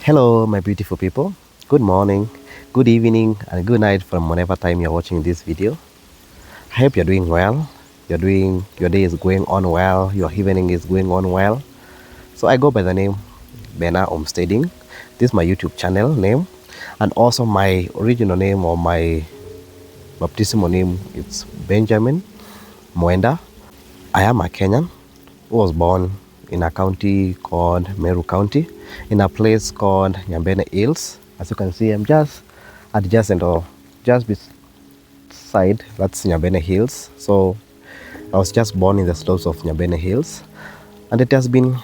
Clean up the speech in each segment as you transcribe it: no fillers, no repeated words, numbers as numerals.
Hello, my beautiful people. Good morning, good evening, and good night from whatever time you're watching this video. I hope you're doing well. Your day is going on well. Your evening is going on well. So I go by the name Benaa Homesteading. This is my YouTube channel name, and also my original name or my baptismal name. It's Benjamin Mwenda. I am a Kenyan who was born in a county called Meru County, in a place called Nyambene Hills. As you can see, I'm just adjacent or just beside, that's Nyambene Hills. So I was just born in the slopes of Nyambene Hills, and it has been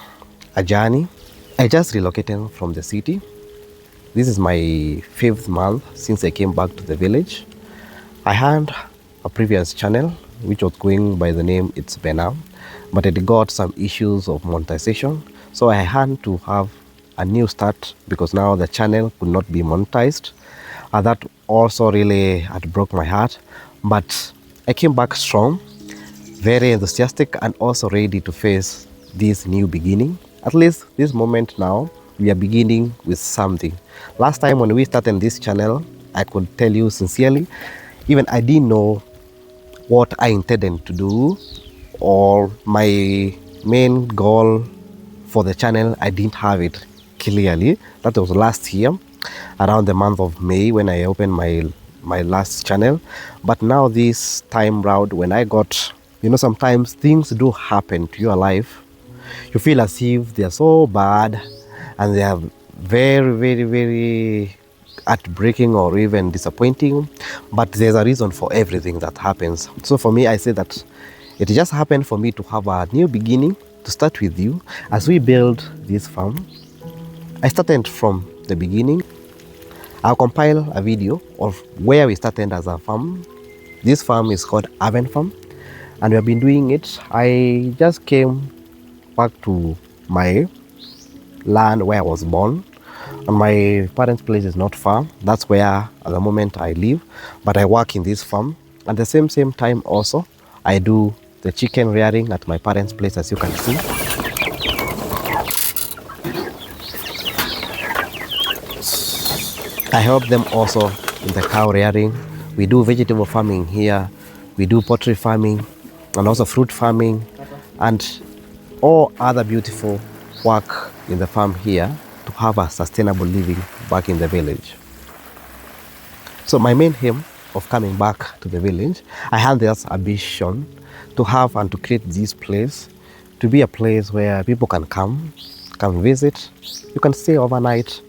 a journey. I just relocated from the city. This is my 5th month since I came back to the village. I had a previous channel which was going by the name It's Benaa, but it got some issues of monetization, so I had to have a new start because now the channel could not be monetized. That also really had broke my heart, but I came back strong, very enthusiastic, and also ready to face this new beginning. At least this moment now, we are beginning with something. Last time when we started this channel, I could tell you sincerely, even I didn't know what I intended to do or my main goal for the channel. I didn't have it clearly. That was last year around the month of May when I opened my last channel. But now this time round, when I got, sometimes things do happen to your life. You feel as if they're so bad and they are very, very, very heartbreaking or even disappointing, but there's a reason for everything that happens. So for me, I say that it just happened for me to have a new beginning, to start with you as we build this farm. I started from the beginning. I'll compile a video of where we started as a farm. This farm is called Haven Farm, and we have been doing it. I just came back to my land where I was born, and my parents' place is not far. That's where at the moment I live, but I work in this farm. At the same time also, I do the chicken rearing at my parents' place, as you can see. I help them also in the cow rearing. We do vegetable farming here. We do poultry farming and also fruit farming and all other beautiful work in the farm here to have a sustainable living back in the village. So my main aim of coming back to the village, I had this ambition to have and to create this place to be a place where people can come visit. You can stay overnight.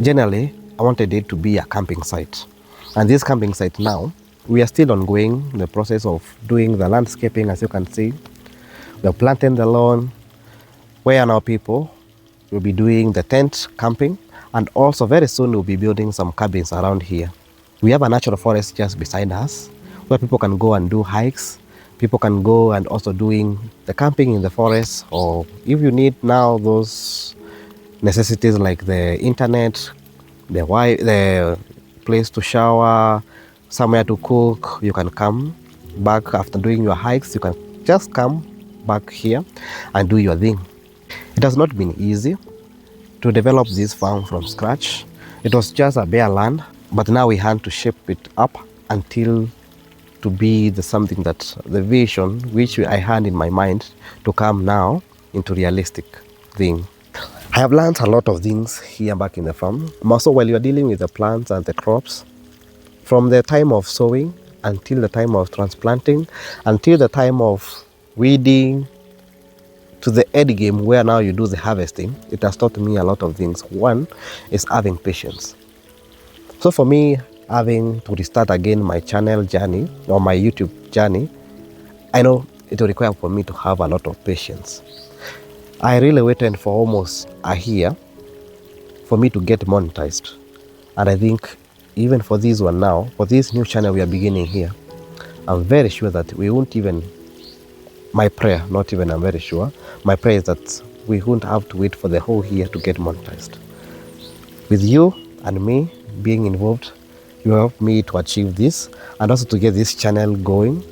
Generally, I wanted it to be a camping site. And this camping site now, we are still ongoing the process of doing the landscaping. As you can see, we're planting the lawn where now people will be doing the tent camping, and also very soon we'll be building some cabins around here. We have a natural forest just beside us where people can go and do hikes. People can go and also doing the camping in the forest, or if you need now those necessities like the internet, the place to shower, somewhere to cook, you can come back after doing your hikes. You can just come back here and do your thing. It has not been easy to develop this farm from scratch. It was just a bare land, but now we had to shape it up until to be something that the vision which I had in my mind to come now into realistic thing. I have learned a lot of things here back in the farm. Also, while you're dealing with the plants and the crops, from the time of sowing until the time of transplanting, until the time of weeding, to the end game where now you do the harvesting, it has taught me a lot of things. One is having patience. So for me, having to restart again my channel journey or my YouTube journey, I know it will require for me to have a lot of patience. I really waited for almost a year for me to get monetized. And I think even for this one now, for this new channel we are beginning here, I'm very sure that we won't even, my prayer, not even I'm very sure, my prayer is that we won't have to wait for the whole year to get monetized. With you and me being involved, you help me to achieve this and also to get this channel going,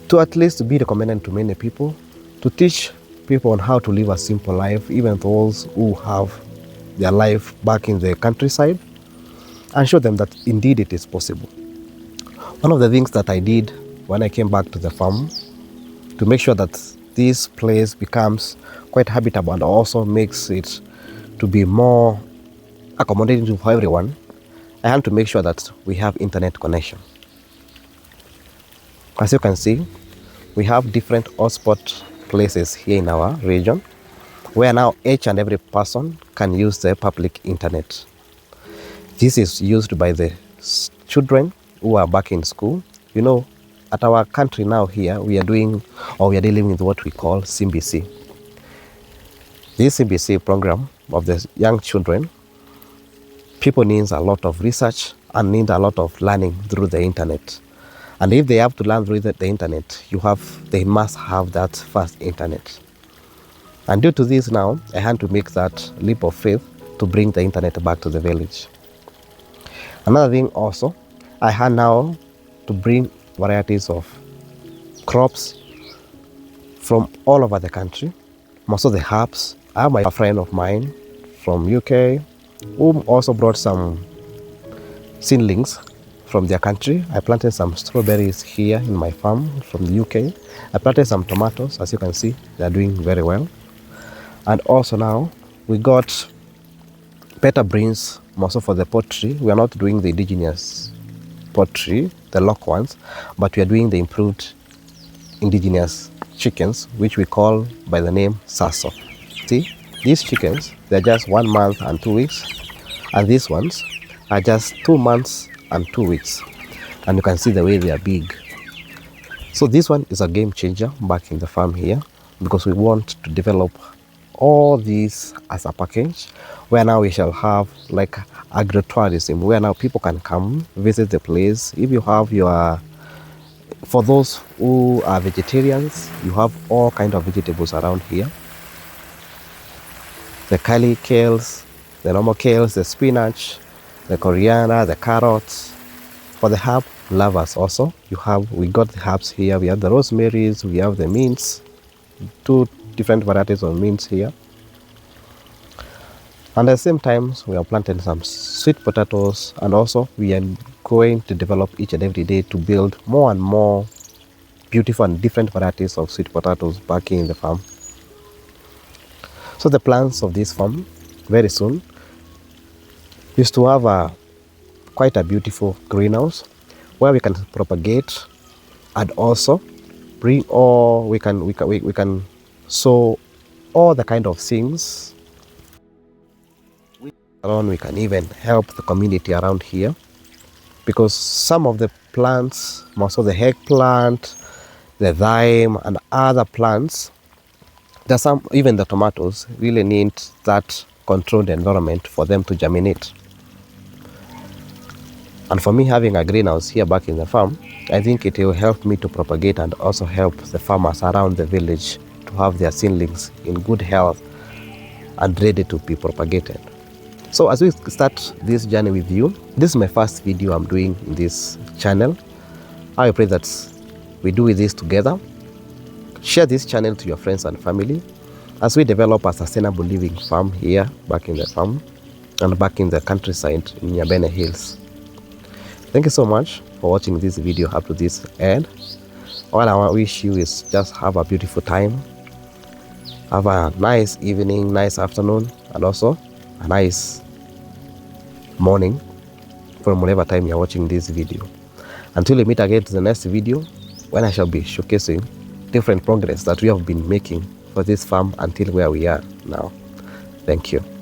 to at least be recommended to many people, to teach people on how to live a simple life, even those who have their life back in the countryside and show them that indeed it is possible. One of the things that I did when I came back to the farm to make sure that this place becomes quite habitable and also makes it to be more accommodating for everyone, I had to make sure that we have internet connection. As you can see, we have different hotspot places here in our region where now each and every person can use the public internet. This is used by the children who are back in school. You know, at our country now here, we are dealing with what we call CBC. This CBC program of the young children, people need a lot of research and need a lot of learning through the internet. And if they have to learn through the internet, they must have that fast internet. And due to this now, I had to make that leap of faith to bring the internet back to the village. Another thing also, I had now to bring varieties of crops from all over the country, most of the herbs. I have a friend of mine from UK who also brought some seedlings from their country. I planted some strawberries here in my farm from the UK. I planted some tomatoes. As you can see, they are doing very well. And also now we got better breeds also for the poultry. We are not doing the indigenous poultry, the local ones, but we are doing the improved indigenous chickens, which we call by the name Sasso. See, these chickens, they're just 1 month and 2 weeks, and these ones are just 2 months and 2 weeks. And you can see the way they are big. So this one is a game changer back in the farm here, because we want to develop all these as a package where now we shall have like agritourism, where now people can come visit the place. If you have for those who are vegetarians, you have all kind of vegetables around here. The curly kales, the normal kales, the spinach, the coriander, the carrots. For the herb lovers also, we got the herbs here. We have the rosemaries, we have the mints, 2 different varieties of mints here. And at the same time, we are planting some sweet potatoes, and also we are going to develop each and every day to build more and more beautiful and different varieties of sweet potatoes back in the farm. So the plans of this farm very soon is to have quite a beautiful greenhouse where we can propagate and also bring all we can sow all the kind of things around. We can even help the community around here, because some of the plants, most of the eggplant, the thyme and other plants, there's some, even the tomatoes really need that controlled environment for them to germinate. And for me, having a greenhouse here back in the farm, I think it will help me to propagate and also help the farmers around the village to have their seedlings in good health and ready to be propagated. So as we start this journey with you, this is my first video I'm doing in this channel. I pray that we do this together. Share this channel to your friends and family as we develop a sustainable living farm here back in the farm and back in the countryside in Nyambene Hills. Thank you so much for watching this video up to this end. All I wish you is just have a beautiful time. Have a nice evening, nice afternoon, and also a nice morning from whatever time you're watching this video. Until we meet again to the next video, when I shall be showcasing different progress that we have been making for this farm until where we are now. Thank you.